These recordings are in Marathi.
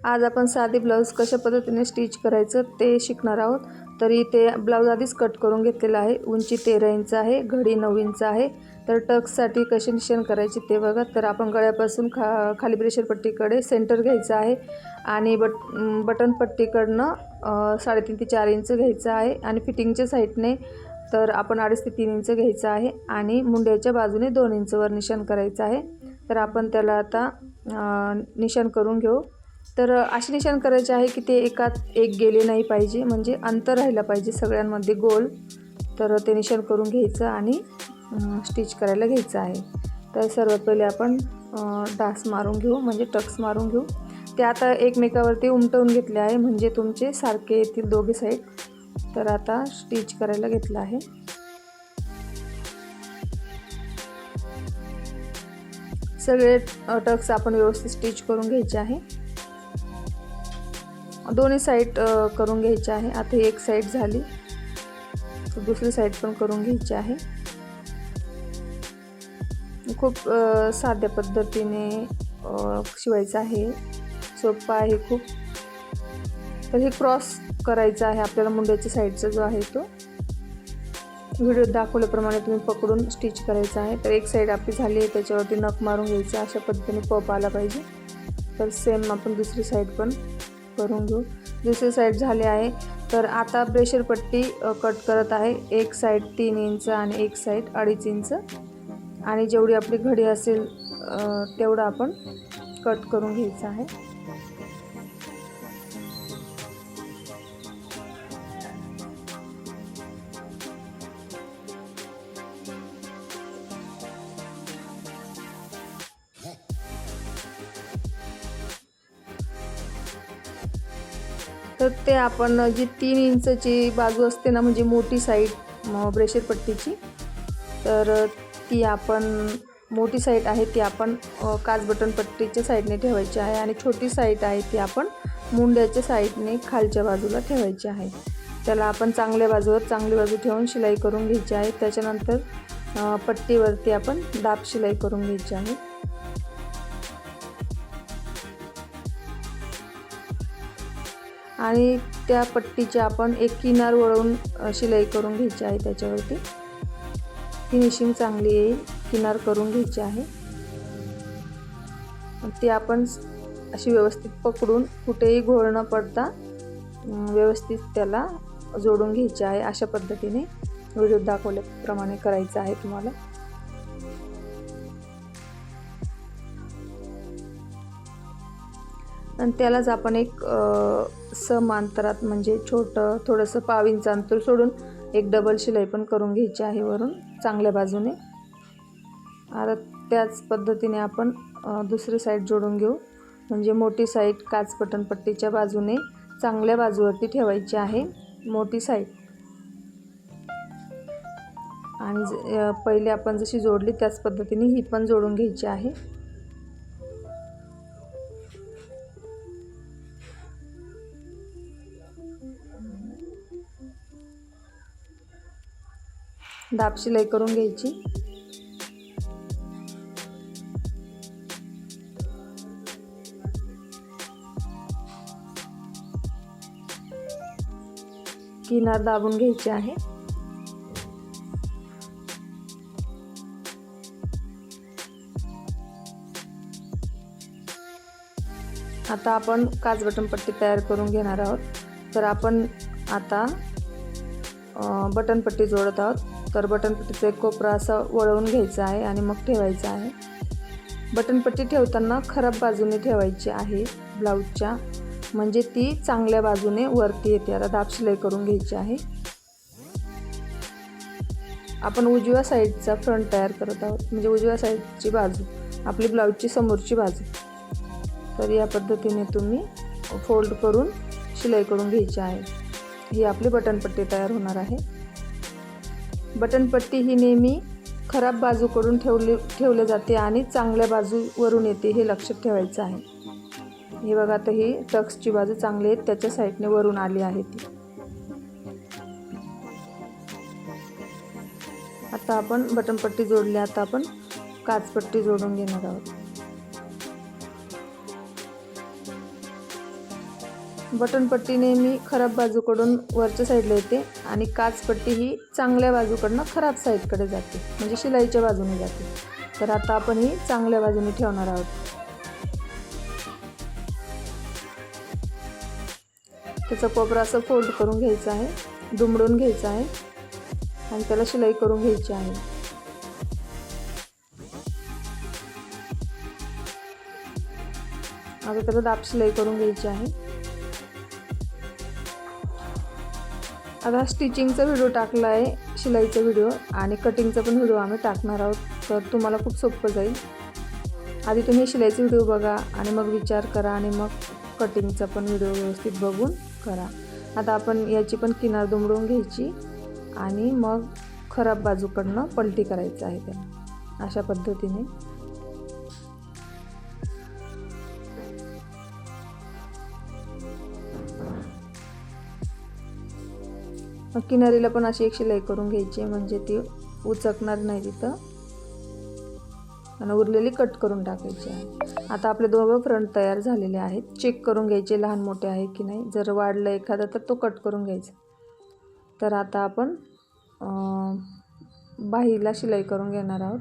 आज आपण साधी ब्लाऊज कशा पद्धतीने स्टिच करायचं ते शिकणार आहोत। तरी ते ब्लाऊज आधीच कट करून घेतलेला आहे। उंची 13 इंच आहे, घडी 9 इंच आहे। तर टक्ससाठी कसे निशाण करायचे ते बघा। तर आपण गळ्यापासून खाली ब्रेशर पट्टीकडे सेंटर घ्यायचं आहे आणि बटन पट्टीकडनं 3.5 ते 4 इंच घ्यायचं आहे आणि फिटिंगच्या साईडने तर आपण 2.5 ते 3 इंच घ्यायचं आहे आणि मुंड्याच्या बाजूने 2 इंच वर निशाण करायचं आहे। तर आपण त्याला आता निशाण करून घेऊ। तर अशी निशाण करायचे आहे की ते एकात एक गेले नाही पाहिजे, म्हणजे अंतर राहिलं पाहिजे सगळ्यांमध्ये गोल। तर ते निशाण करून घ्यायचं आणि स्टिच करायला घ्यायचं आहे। तर सर्वात पहिले आपण डास मारून घेऊ, म्हणजे टक्स मारून घेऊ। ते आता एकमेकावरती उमटवून घेतले आहे, म्हणजे तुमचे सारखे येतील दोघे साईड। तर आता स्टिच करायला घेतलं आहे। सगळे टक्स आपण व्यवस्थित स्टिच करून घ्यायचे आहे। दोन्ही साइड करून घ्यायचे आहे। आता एक साइड झाली तर दुसरी साइड पण करून घ्यायची आहे। खूप साध्या पद्धतीने शिवायचं आहे, सोपं आहे खूप। तर हे क्रॉस करायचं आहे आपल्याला मुंड्याच्या साइडचा जो आहे तो। व्हिडिओ दाखवल्याप्रमाणे तुम्ही पकडून स्टिच करायचं आहे। तर एक साइड आपली झाली आहे, त्याच्यावरती नख मारून घ्यायचं, अशा पद्धतीने पप आला पाहिजे। तर सेम आपण दुसरी साइड पण करून घेऊ। दुसरी साइड झाली आहे। तर आता ब्रेशर पट्टी कट करत आहे। एक साइड 3 इंच आणि एक साइड 2.5 इंच आणि जेवढी आपली घडी असेल तेवढं आपण कट करून घ्यायचं आहे। तर ते आपण जी 3 इंचची बाजू असते ना, म्हणजे मोठी साइड ब्रेशर पट्टीची, तर ती आपण मोठी साइड आहे ती आपण काच बटन पट्टीच्या साइडने ठेवायची आहे आणि छोटी साइड आहे ती आपण मुंड्याच्या साइडने खालच्या बाजूला ठेवायची आहे। त्याला आपण चांगली बाजू ठेवून शिलाई करून घ्यायची आहे। त्याच्यानंतर पट्टीवरती आपण दाब शिलाई करून घ्यायची आहे। आणि त्या पट्टीच्या आपण एक किनार वळवून शिलाई करून घ्यायची आहे। त्याच्यावरती फिनिशिंग चांगली येईल, किनार करून घ्यायची आहे। ती आपण अशी व्यवस्थित पकडून कुठेही घोळ न पडता व्यवस्थित त्याला जोडून घ्यायची आहे। अशा पद्धतीने व्हिडिओ दाखवल्याप्रमाणे करायचं आहे तुम्हाला। आणि त्यालाच आपण एक समांतरात, म्हणजे छोटं थोडंसं 1/2 इंच अंतर सोडून एक डबल शिलाई पण करून घ्यायची आहे वरून चांगल्या बाजूने। आता त्याच पद्धतीने आपण दुसरी साइड जोडून घेऊ, म्हणजे मोठी साइड काच बटन पट्टीच्या बाजूने चांगल्या बाजूवरती ठेवायची आहे मोठी साइड। आणि पहिले आपण जशी जोडली त्याच पद्धतीने ही पण जोडून घ्यायची आहे। दाब शिलाई करून घ्यायची। किनार दाबून घ्यायची आहे। आता आपण काच बटन पट्टी तयार करून घेणार आहोत। तर आपण आता बटन पट्टी जोडत आहोत। तर बटन पट्टीचा एक कोपरा असा वळवून घ्यायचा आहे आणि मग ठेवायचा आहे। बटन पट्टी ठेवताना खराब बाजूने ठेवायची आहे ब्लाऊजच्या, म्हणजे ती चांगल्या बाजूने वरती येते। आता दाब शिलाई करून घ्यायची आहे। आपण उजव्या साईडचा फ्रंट तयार करत आहोत, म्हणजे उजव्या साईडची बाजू आपली ब्लाऊजची समोरची बाजू। तर या पद्धतीने तुम्ही फोल्ड करून शिलाई करून घ्यायची आहे। ही आपली बटन पट्टी तयार होणार आहे। बटन पट्टी ही नेहमी खराब बाजूकडून ठेवले जाते आणि चांगल्या बाजूवरून येते, हे लक्षात ठेवायचं आहे। हे बघा, आता ही टक्सची बाजू चांगली आहे, त्याच्या साईडने वरून आली आहे ती। आता आपण बटन पट्टी जोडली, आता आपण काच पट्टी जोडून घेणार आहोत। बटन पट्टी नेहमी खराब बाजूकडून वरच्या साईडला येते आणि काच पट्टी ही चांगल्या बाजूकडनं खराब साईडकडे जाते, म्हणजे शिलाईच्या बाजूने जाते. तर आता आपण ही चांगल्या बाजूने ठेवणार आहोत. त्याचा कोपरा असं फोल्ड करून घ्यायचा आहे, दुमडून घ्यायचा आहे आणि त्याला शिलाई करून घ्यायची आहे. आता त्याला दाब शिलाई करून घ्यायची आहे. आता स्टिचिंगचा व्हिडिओ टाकला आहे, शिलाईचा व्हिडिओ आणि कटिंगचा पण व्हिडिओ आम्ही टाकणार आहोत, तर तुम्हाला खूप सोपं जाईल. आधी तुम्ही शिलाईचा व्हिडिओ बघा आणि मग विचार करा आणि मग कटिंगचा पण व्हिडिओ व्यवस्थित बघून करा. आता आपण याची पण किनार दुमडून घ्यायची आणि मग खराब बाजूकडनं पलटी करायचं आहे त्याला अशा पद्धतीने. किनारीला पण अशी एक शिलाई करून घ्यायची, म्हणजे ती उचकणार नाही तिथं, आणि उरलेली कट करून टाकायची आहे. आता आपले दोघं फ्रंट तयार झालेले आहेत. चेक करून घ्यायचे लहान मोठे आहे की नाही, जर वाढलं एखादा तर तो कट करून घ्यायचा. तर आता आपण बाहीला शिलाई करून घेणार आहोत.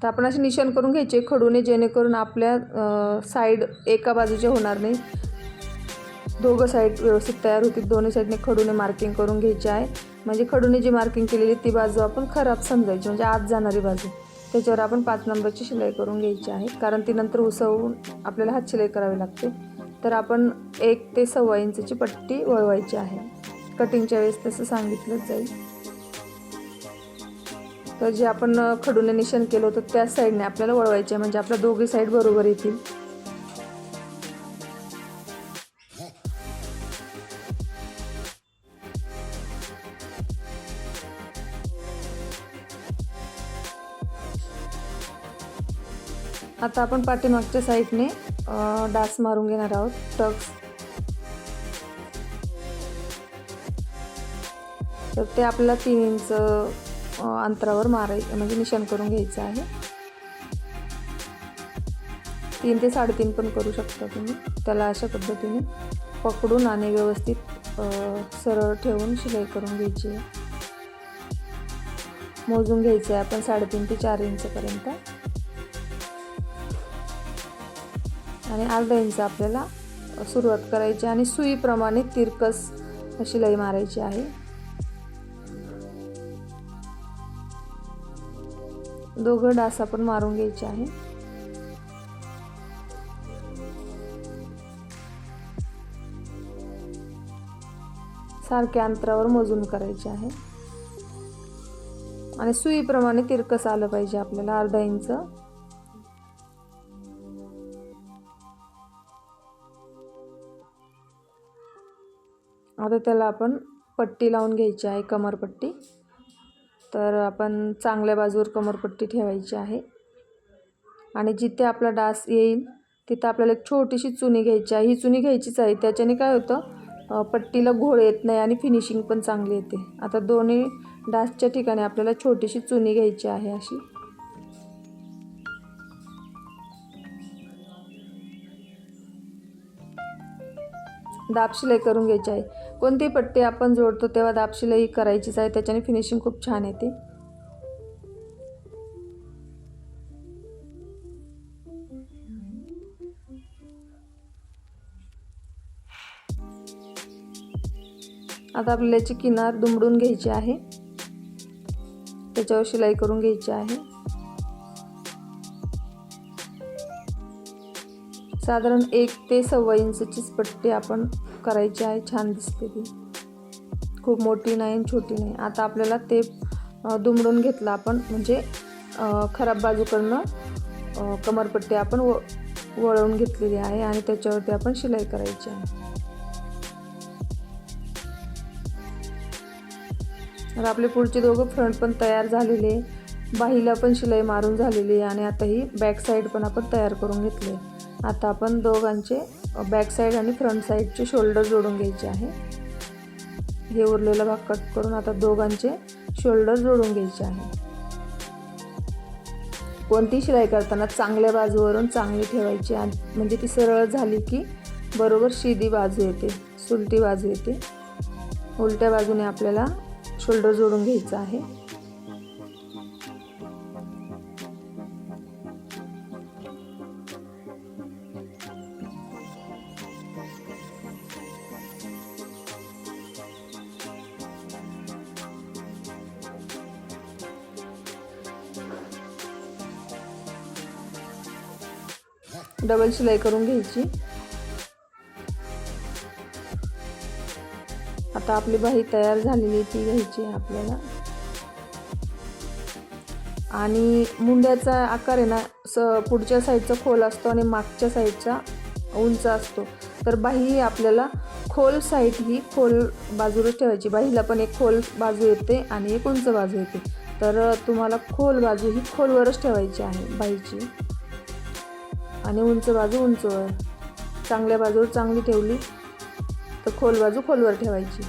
तर आपण असे निशाण करून घ्यायचे खडूने, जेणेकरून आपल्या साईड एका बाजूचे होणार नाही, दोघं साईड व्यवस्थित तयार होतील. दोन्ही साईडने खडूने मार्किंग करून घ्यायची आहे, म्हणजे खडूने जी मार्किंग केलेली ती बाजू आपण खराब समजायची, म्हणजे आत जाणारी बाजू. त्याच्यावर आपण 5 नंबरची शिलाई करून घ्यायची आहे, कारण ती नंतर उसवून आपल्याला हात शिलाई करावी लागते. तर आपण 1 ते 1.25 इंचची पट्टी वळवायची आहे. कटिंगच्या वेळेस तसं सांगितलंच जाईल. तर जे आपण खडूने निशाण केलं होतं त्याच साईडने आपल्याला वळवायचे आहे, म्हणजे आपल्या दोघी साईड बरोबर येतील. आता आपण पाठीमागच्या साईडने डास मारून घेणार आहोत, टक्स. तर ते आपल्याला 3 इंच अंतरावर मारायचं, म्हणजे निशाण करून घ्यायचं आहे. 3 ते 3.5 पण करू शकता तुम्ही. त्याला अशा पद्धतीने पकडून आणि व्यवस्थित सरळ ठेवून शिलाई करून घ्यायची आहे. मोजून घ्यायचं आहे आपण 3.5 ते 4 इंचपर्यंत, आणि अर्धा इंच आपल्याला सुरुवात करायची आणि सुईप्रमाणे तिरकस शिलाई मारायची आहे. दोघं डास आपण मारून घ्यायचे आहे. सारख्या अंतरावर मोजून करायचे आहे आणि सुईप्रमाणे तिरकस आलं पाहिजे आपल्याला, अर्धा इंच. आता त्याला आपण पट्टी लावून घ्यायची आहे, कमरपट्टी. तर आपण चांगल्या बाजूवर कमरपट्टी ठेवायची आहे आणि जिथे आपला डास येईल तिथं आपल्याला एक छोटीशी चुनी घ्यायची आहे. ही चुनी घ्यायचीच आहे, त्याच्याने काय होतं, पट्टीला घोळ येत नाही आणि फिनिशिंग पण चांगली येते. आता दोन्ही डासच्या ठिकाणी आपल्याला छोटीशी चुनी घ्यायची आहे अशी. दाब शिलाई करून घ्यायची आहे. कोणती पट्टी आपण जोडतो तेव्हा दाब शिलाई करायचीच आहे, त्याच्याने फिनिशिंग खूप छान येते. आता आपल्याला याची किनार दुमडून घ्यायची आहे, त्याच्यावर शिलाई करून घ्यायची आहे. साधारण 1 ते 1.25 इंचचीच पट्टी आपण करायची आहे. छान दिसते ती, खूप मोठी नाही छोटी नाही. आता आपल्याला ते दुमडून घेतलं आपण, म्हणजे खराब बाजूकडनं कमरपट्टी आपण वळवून घेतलेली आहे आणि त्याच्यावरती आपण शिलाई करायची आहे. तर आपले पुढचे दोघं फ्रंट पण तयार झालेले, बाहीला पण शिलाई मारून झालेली आणि आता ही बॅक साईड पण आपण तयार करून घेतले. आता आपण दोघांचे बॅक साईड आणि फ्रंट साईडचे शोल्डर जोडून घ्यायचे आहे. हे उरलेला भाग कट करून आता दोघांचे शोल्डर जोडून घ्यायचे आहे. कोणती शिलाई करताना चांगल्या बाजूवरून चांगली ठेवायची, म्हणजे ती सरळ झाली की बरोबर शिदी बाजू येते. सुलटी बाजू येते. उलट्या बाजूने आपल्याला शोल्डर जोडून घ्यायचं आहे. डबल शिलाई करून घ्यायची. आता आपली बाही तयार झालेली ती घ्यायची आपल्याला. आणि मुंड्याचा आकार आहे ना पुढच्या साईडचा खोल असतो आणि मागच्या साईडचा उंच असतो. तर बाही आपल्याला खोल साईड ही खोल बाजूलाच ठेवायची. बाहीला पण एक खोल बाजू येते आणि एक उंच बाजू येते. तर तुम्हाला खोल बाजू ही खोलवरच ठेवायची आहे बाहीची आणि उंच बाजू उंचवर. चांगल्या बाजूवर चांगली ठेवली तर खोल बाजू खोलवर ठेवायची.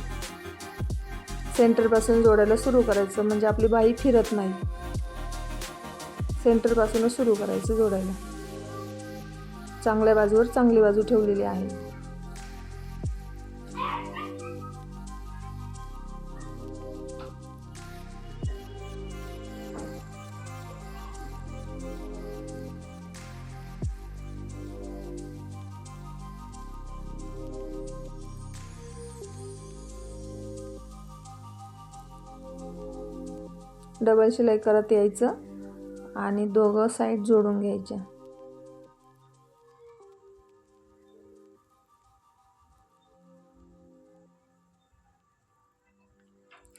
सेंटरपासून जोडायला सुरू करायचं म्हणजे आपली बाही फिरत नाही. सेंटरपासूनच सुरू करायचं जोडायला. चांगल्या बाजूवर चांगली बाजू ठेवलेली आहे. डबल शिलाई करत यायचं आणि दोघं साईड जोडून घ्यायच्या.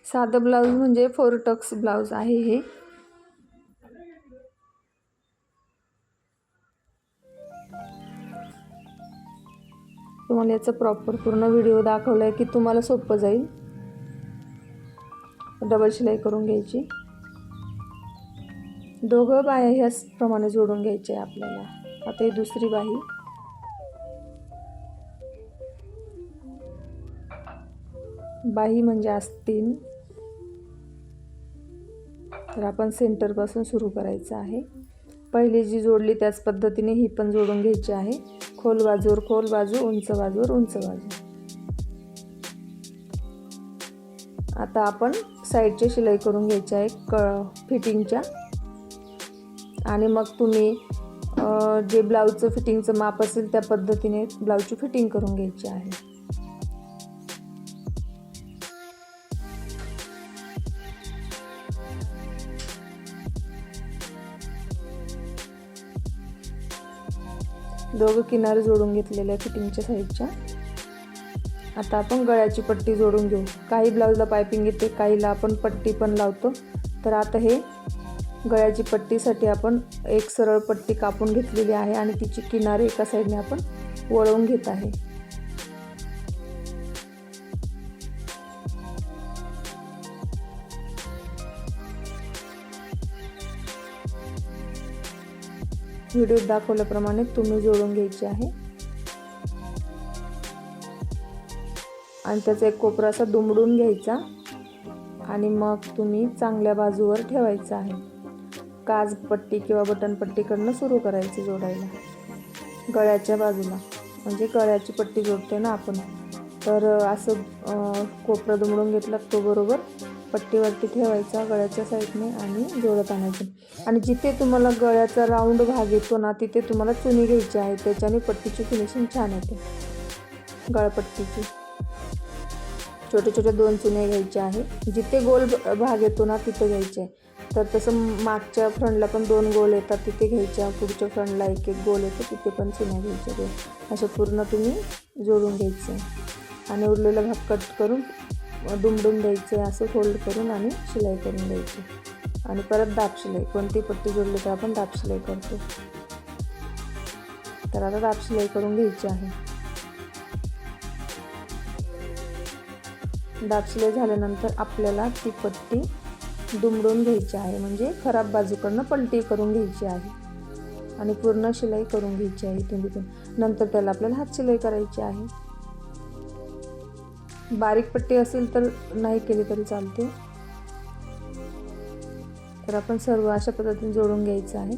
साधं ब्लाऊज म्हणजे 4 टक्स ब्लाऊज आहे हे. तुम्हाला याचा प्रॉपर पूर्ण व्हिडिओ दाखवलाय की तुम्हाला सोपं जाईल. डबल शिलाई करून घ्यायची. दोघं बाह्या ह्याचप्रमाणे जोडून घ्यायचे आपल्याला. आता ही दुसरी बाही. बाही म्हणजे आस्तीन. तर आपण सेंटरपासून सुरू करायचं आहे. पहिली जी जोडली त्याच पद्धतीने ही पण जोडून घ्यायची आहे. खोल बाजूवर खोल बाजू, उंच बाजूवर उंच बाजू. आता आपण साईडची शिलाई करून घ्यायची आहे फिटिंगच्या. आणि मग तुम्ही जे ब्लाऊजचं फिटिंगचं माप असेल त्या पद्धतीने ब्लाऊजची फिटिंग करून घ्यायची आहे. दोघं किनारे जोडून घेतलेल्या फिटिंगच्या साईडच्या. आता आपण गळ्याची पट्टी जोडून घेऊ. काही ब्लाऊजला पायपिंग येते, काहीला आपण पट्टी पण लावतो. तर आता हे गळ्याची पट्टीसाठी आपण एक सरळ पट्टी कापून घेतलेली आहे आणि तिची किनारे एका साईडने आपण वळवून घेत आहे. व्हिडिओत दाखवल्याप्रमाणे तुम्ही जोडून घ्यायची आहे. आणि त्याचा एक कोपरा असा दुमडून घ्यायचा आणि मग तुम्ही चांगल्या बाजूवर ठेवायचा आहे. काज पट्टी किंवा बटन पट्टीकडनं सुरू करायची जोडायला गळ्याच्या बाजूला. म्हणजे गळ्याची पट्टी जोडते ना आपण. तर असं कोपरा दुमडून घेतला तो बरोबर पट्टीवरती ठेवायचा गळ्याच्या साईडने आणि जोडत आणायचं. आणि जिथे तुम्हाला गळ्याचा राऊंड भाग येतो ना तिथे तुम्हाला चुनी घ्यायची आहे. त्याच्याने पट्टीची फिनिशिंग छान येते. गळपट्टीची छोटे छोटे 2 चुने घ्यायचे आहे. जिथे गोल भाग येतो ना तिथे घ्यायचे. तर तसं मागच्या फ्रंटला पण 2 गोल येतात तिथे घ्यायच्या. पुढच्या फ्रंटला एक गोल येतो तिथे पण चुन्या घ्यायच्या 2. असं पूर्ण तुम्ही जोडून घ्यायचं. आणि उरलेला भाग कट करून दुमडून द्यायचं असं फोल्ड करून आणि शिलाई करून द्यायची. आणि परत दाब शिलाई. कोणती पट्टी जोडली तर आपण दाब शिलाई करतो. तर आता दाब शिलाई करून घ्यायची आहे. दाब शिलाई झाल्यानंतर आपल्याला ती पट्टी दुमडून घ्यायची आहे. म्हणजे खराब बाजूकडनं पलटी करून घ्यायची आहे आणि पूर्ण शिलाई करून घ्यायची आहे इथून तिथून. नंतर त्याला आपल्याला हात शिलाई करायची आहे. बारीक पट्टी असेल तर नाही केली तरी चालते. तर आपण सर्व अशा पद्धतीने जोडून घ्यायचं आहे.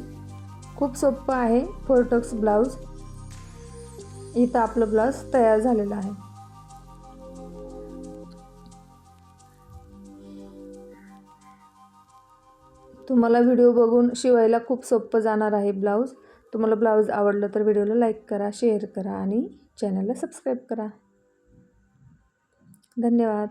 खूप सोपं आहे 4 टक्स ब्लाऊज. इथं आपलं ब्लाऊज तयार झालेलं आहे. तुम्हाला व्हिडिओ बघून शिवायला खूप सोपं जाणार आहे ब्लाऊज. तुम्हाला ब्लाऊज आवडलं तर व्हिडिओला लाईक करा, शेअर करा आणि चॅनलला सबस्क्राईब करा. धन्यवाद.